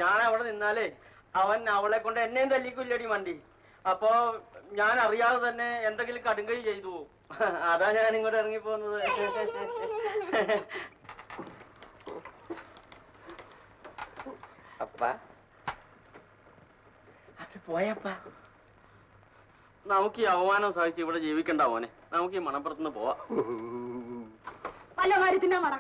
ഞാൻ അവിടെ നിന്നാലേ അവൻ അവളെ കൊണ്ട് എന്നെയും തല്ലിക്കില്ലടി മണ്ടി. അപ്പോ ഞാൻ അറിയാതെ തന്നെ എന്തെങ്കിലും കടുങ്കൈ ചെയ്തു പോകും. അതാ ഞാൻ ഇങ്ങോട്ട് ഇറങ്ങിപ്പോന്നത്. അപ്പാ പോയപ്പാ, നമുക്ക് ഈ അവമാനം സഹിച്ച് ഇവിടെ ജീവിക്കണ്ട മോനെ. നമുക്ക് ഈ മണപ്പുറത്തുനിന്ന് പോവാം. പല കാര്യത്തിനാ മട.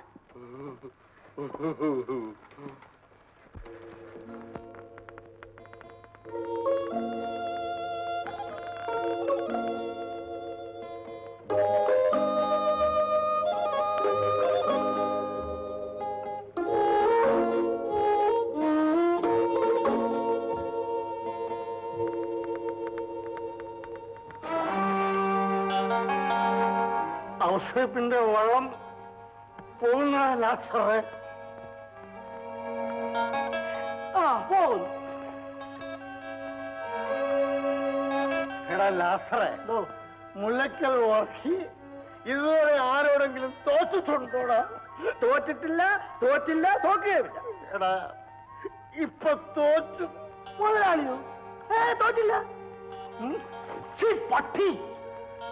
ഔസേപ്പിന്റെ വള്ളം പോകുന്ന ലാസറേ? പോകുന്നു. എടാ ലാസറേ, മുല്ലക്കൽ വർക്കി ഇതുവരെ ആരോടെങ്കിലും തോറ്റിട്ടുണ്ടോടാ? തോറ്റിട്ടില്ല, തോറ്റില്ല, തോക്കുകയുമില്ല. എടാ ഇപ്പൊ തോറ്റു. മുതലാളിയോ? തോറ്റില്ല. പട്ടി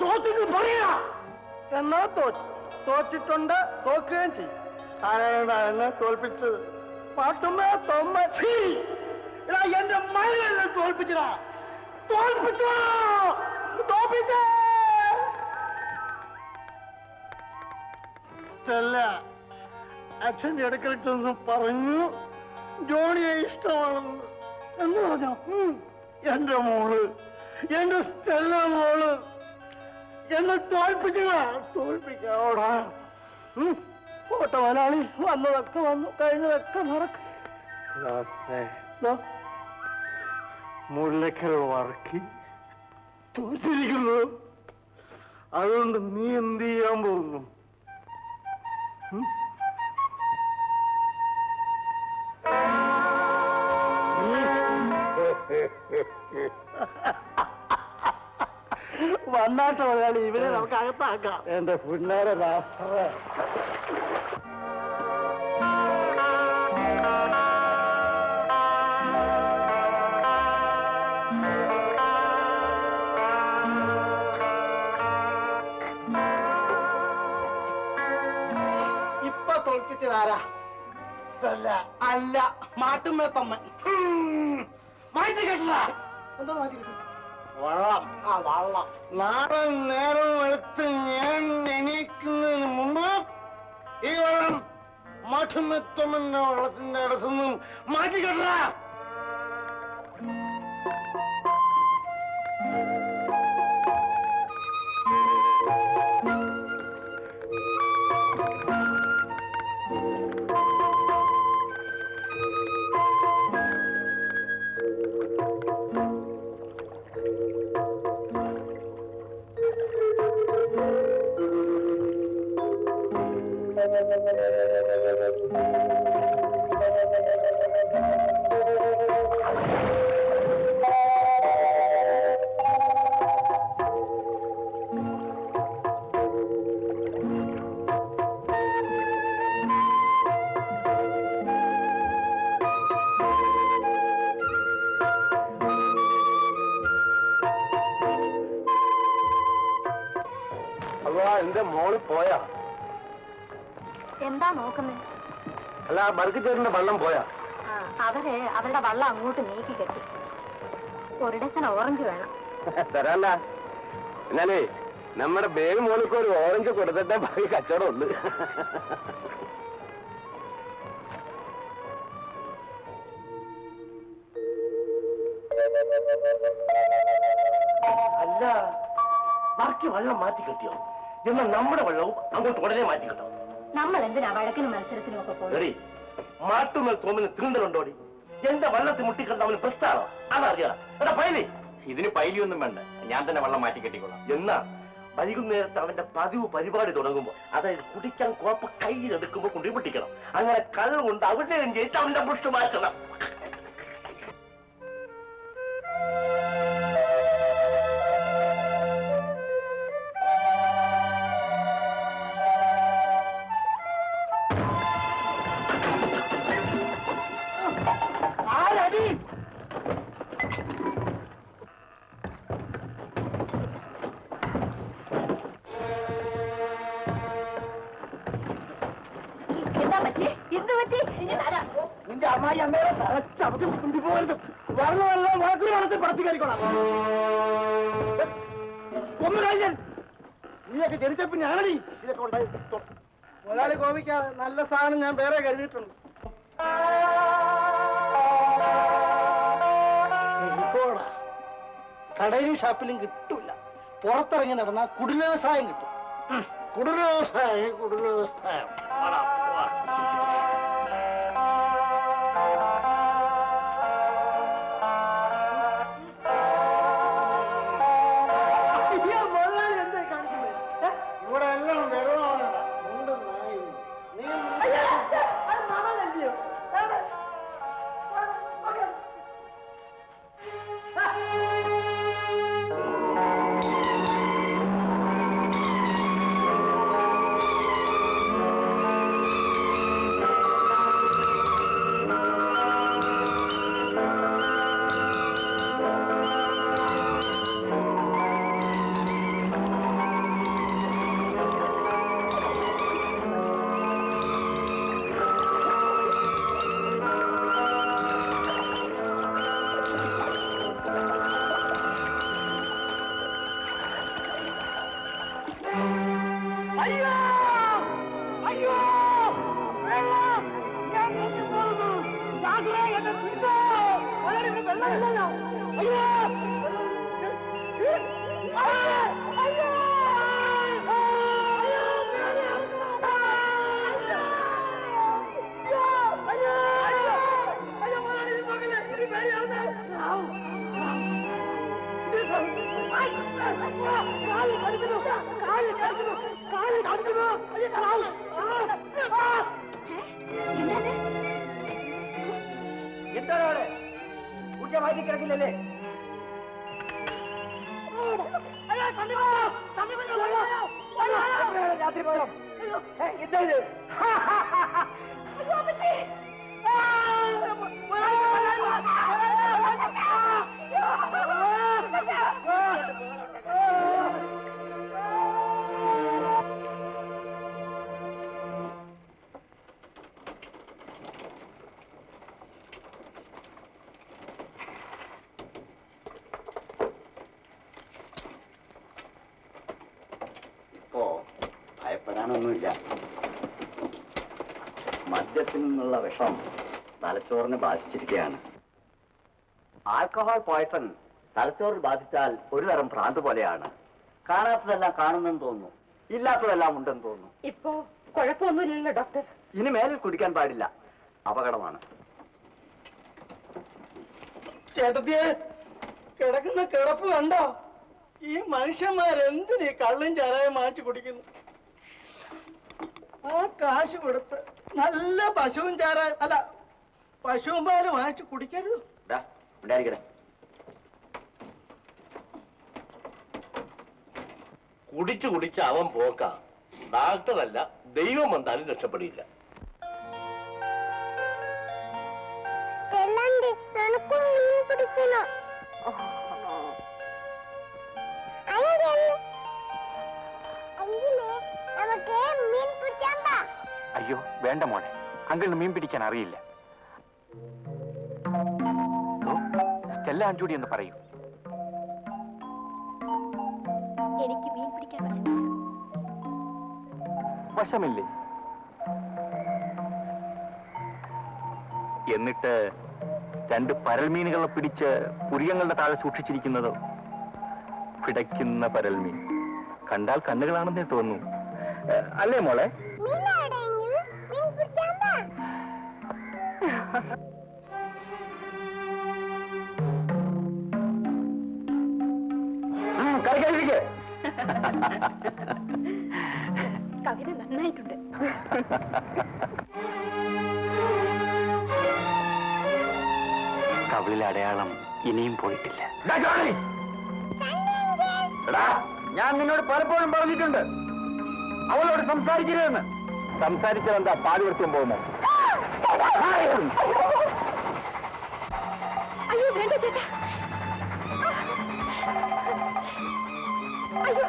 തോറ്റെന്ന് പറയാ. എന്നാ തോറ്റിട്ടുണ്ട്, തോക്കുകയും ചെയ്യും. ആരാണ് എന്നെ തോൽപ്പിച്ചത്? പാട്ടുമ്മ തൊമ്മ. എന്റെ മകളെ തോൽപ്പിച്ചടാ. തോൽപ്പിച്ചോ, തോൽപ്പിച്ചേ. സ്റ്റെല്ല അച്ഛൻ്റെ അടുക്കൽ ചെന്ന് പറഞ്ഞു ജോണിയെ ഇഷ്ടമാണെന്ന്. എന്ന് പറഞ്ഞോ? എന്റെ മോള്, എന്റെ സ്റ്റെല്ല മോള് എന്നെ തോൽപ്പിക്കാവോടാ. ഓട്ട മലയാളി, വന്നതൊക്കെ വന്നു, കഴിഞ്ഞതൊക്കെ മറക്കും. മുല്ലക്കൽ വർക്കി തോറ്റിരിക്കുന്നു. അതുകൊണ്ട് നീ എന്ത് ചെയ്യാൻ പോകുന്നു? വന്നാട്ടോ മലയാളി, ഇവരെ നമുക്ക് അകത്താക്കാം. എന്റെ പുന്നാര രാഷ്ട്ര ഇപ്പൊ തോൽപ്പിച്ചതാരാ? അല്ല, മാട്ടുമ്മ തൊമ്മൻ. മാറ്റി കേട്ടില്ല. എന്താ മാറ്റി കേട്ടു? വള്ളം. വള്ളം. നാളെ നേരം എടുത്ത് ഞാൻ എണീക്കുന്നതിന് മുമ്പ് ഈ വള്ളം മാട്ടുമെത്തുമെന്ന വള്ളത്തിന്റെ അടുത്തുനിന്നും മാറ്റിക്കെട്ട. എന്റെ മോള് പോയാ? എന്താ നോക്കുന്നേ? അല്ല, ബർഗിച്ചേട്ടന്റെ വള്ളം പോയാ? അവര് അവരുടെ വള്ളം അങ്ങോട്ട് നീക്കി കെട്ടി. ഒരു ഡസൻ ഓറഞ്ച് വേണം. തരാല്ല. എന്നാലേ നമ്മുടെ ബേബി മോൾക്ക് ഒരു ഓറഞ്ച് കൊടുത്തിട്ടേ ബാക്കി കച്ചവടം ഉണ്ട്. അല്ല, ബാക്കി വെള്ളം മാറ്റി കിട്ടിയോ? എന്നാൽ നമ്മുടെ വെള്ളവും അങ്ങോട്ട് ഉടനെ മാറ്റി കിട്ടും. നമ്മൾ എന്തിനാ വഴക്കിനും മത്സരത്തിനും ഒക്കെ പോയി? മാട്ടുമേൽ തോമിന് തീണ്ടലുണ്ടോടി? എന്റെ വെള്ളത്തിൽ മുട്ടിക്കണ്ട അവന് പ്രശ്നമാണോ? അതറിയാം. എടാ പൈലി, ഇതിന് പൈലിയൊന്നും വേണ്ട, ഞാൻ തന്നെ വെള്ളം മാറ്റി കെട്ടിക്കൊള്ളാം. എന്നാ വൈകുന്നേരത്ത് അവന്റെ പതിവ് പരിപാടി തുടങ്ങുമ്പോ, അതായത് കുടിക്കാൻ കോപ്പ കയ്യിലെടുക്കുമ്പോ കുണ്ടി പൊട്ടിക്കണം. അങ്ങനെ കള്ള് കൊണ്ട് അവിടെയും ജയിച്ച് അവന്റെ പുഷ്ട് മാറ്റണം. നിന്റെ അമ്മായി അമ്മയുടെ ചവിട്ടി കൊണ്ടുപോകരുത്. വെള്ളം വാക്കി വളർത്തി പടച്ചു കയറിക്കോളാം. ഒന്ന് കഴിഞ്ഞാൽ നീയൊക്കെ ജനിച്ച പിന്നെ ആണടി ഇതൊക്കെ ഉണ്ടായി. മുതലാളി കോപിക്കാതെ നല്ല സാധനം ഞാൻ വേറെ കരുതിയിട്ടുണ്ട്. കടയിലും ഷാപ്പിലും കിട്ടൂല. പുറത്തിറങ്ങി നടന്നാൽ കുടിലവ്യവസായം കിട്ടും. കുടിലവ്യവസായം കുടിലവ്യവസായം. ഇവിടെ എല്ലാം വെറുതെ എന്താണ് കുറ്റ മാറ്റി കിടക്കില്ലല്ലേ? രാത്രി പോകണം. എന്താ ഇത്? ഇപ്പോ ഭയപ്പെടാനൊന്നുമില്ല. മദ്യത്തിൽ നിന്നുള്ള വിഷം തലച്ചോറിനെ ബാധിച്ചിരിക്കുകയാണ്. ആൽക്കഹോൾ പോയ്സൺ തലച്ചോറിൽ ബാധിച്ചാൽ ഒരു തരം ഭ്രാന്ത് പോലെയാണ്. കാണാത്തതെല്ലാം കാണുന്നെന്ന് തോന്നുന്നു, ഇല്ലാത്തതെല്ലാം ഉണ്ടെന്ന് തോന്നുന്നു. ഇപ്പോ കുഴപ്പമൊന്നുമില്ലല്ലോ ഡോക്ടർ? ഇനി മേലിൽ കുടിക്കാൻ പാടില്ല, അപകടമാണ്. ചേട്ടത്തിയെ, കിടക്കുന്ന കിടപ്പ് കണ്ടോ? ഈ മനുഷ്യന്മാരെന്തിനീ കള്ളും ചാരായം മാറ്റി കുടിക്കുന്നു? ആ കാശ് കൊടുത്ത് നല്ല പശുവും ചാരായം അല്ല പശുവും പാല് വാങ്ങിച്ച് കുടിക്കരുത്. ഉണ്ടായിരിക്കണേ. കുടിച്ചു കുടിച്ച് അവൻ പോക്ക. ഡാക്ടറല്ല, ദൈവം വന്നാലും രക്ഷപ്പെടില്ല. അയ്യോ വേണ്ട മോനെ, അങ്കിളിന് മീൻ പിടിക്കാൻ അറിയില്ല. സ്റ്റെല്ല ആന്റൂടി എന്ന് പറയൂ. എനിക്ക് മീൻ പിടിക്കാൻ വശമില്ല. വശമില്ലേ? എന്നിട്ട് രണ്ട് പരൽമീനുകളെ പിടിച്ച് പുരിയങ്ങളുടെ താഴെ സൂക്ഷിച്ചിരിക്കുന്നത്. പിടയ്ക്കുന്ന പരൽമീൻ കണ്ടാൽ കണ്ണുകളാണെന്നേ തോന്നുന്നു, അല്ലേ മോളെ? കവിത നന്നായിട്ടുണ്ട്. കവിളിലെ അടയാളം ഇനിയും പോയിട്ടില്ല. ഞാൻ നിന്നോട് പലപ്പോഴും പറഞ്ഞിട്ടുണ്ട് അവളോട് സംസാരിക്കരുതെന്ന്. സംസാരിച്ചതെന്താ പാതി വൃത്യം പോകുന്നത്? അയ്യോ വേണ്ട ചേട്ടാ, അയ്യോ.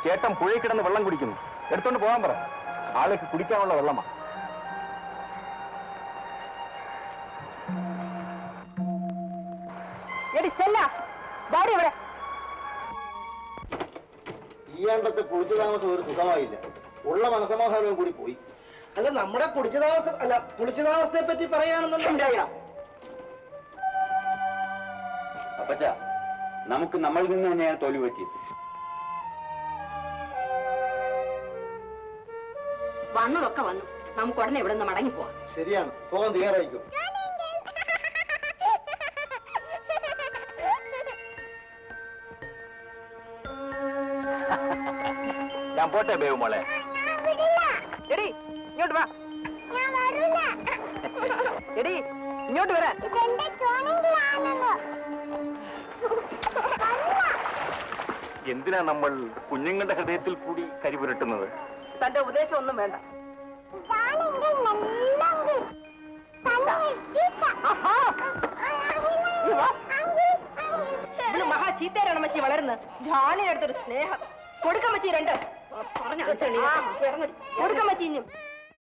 ചേട്ടൻ പുഴയിൽ കിടന്ന് വെള്ളം കുടിക്കുന്നു, എടുത്തോണ്ട് പോകാൻ പറ. ആൾക്ക് കുടിക്കാനുള്ള വെള്ളമാ. ഈ അണ്ടത്തെ കുളിച്ചു താമസം ഒരു സുഖമായില്ല. ഉള്ള മനസമാധാനവും കൂടി പോയി. അല്ല, നമ്മുടെ കുടിച്ചു താമസം അല്ല കുളിച്ചു താമസത്തെ പറ്റി പറയാണെന്നുണ്ടെങ്കിൽ അപ്പച്ച, നമുക്ക് നമ്മളിൽ നിന്ന് തന്നെയാണ് തോൽവി പറ്റിയത്. വന്നതൊക്കെ വന്നു, നമുക്ക് ഉടനെ ഇവിടെ നിന്ന് മടങ്ങി പോവാം. ശരിയാണ്, പോകാൻ തയ്യാറായിരിക്കും. ഞാൻ പോട്ടെ ബേബു മോളെ. എടി ഇങ്ങോട്ട് വാ. എടി ഇങ്ങോട്ട് വരാൻ. എന്തിനാ നമ്മൾ കുഞ്ഞുങ്ങളുടെ ഹൃദയത്തിൽ കൂടി കരിപുരട്ടുന്നത്? തന്റെ ഉപദേശം ഒന്നും വേണ്ട. ഇവള് മഹാ ചീത്തയാണ് മച്ചി വളരുന്നത്. ജാലിനടുത്തൊരു സ്നേഹം കൊടുക്കാൻ പറ്റി രണ്ട് പറഞ്ഞ കൊടുക്കാൻ പറ്റി ഇഞ്ഞും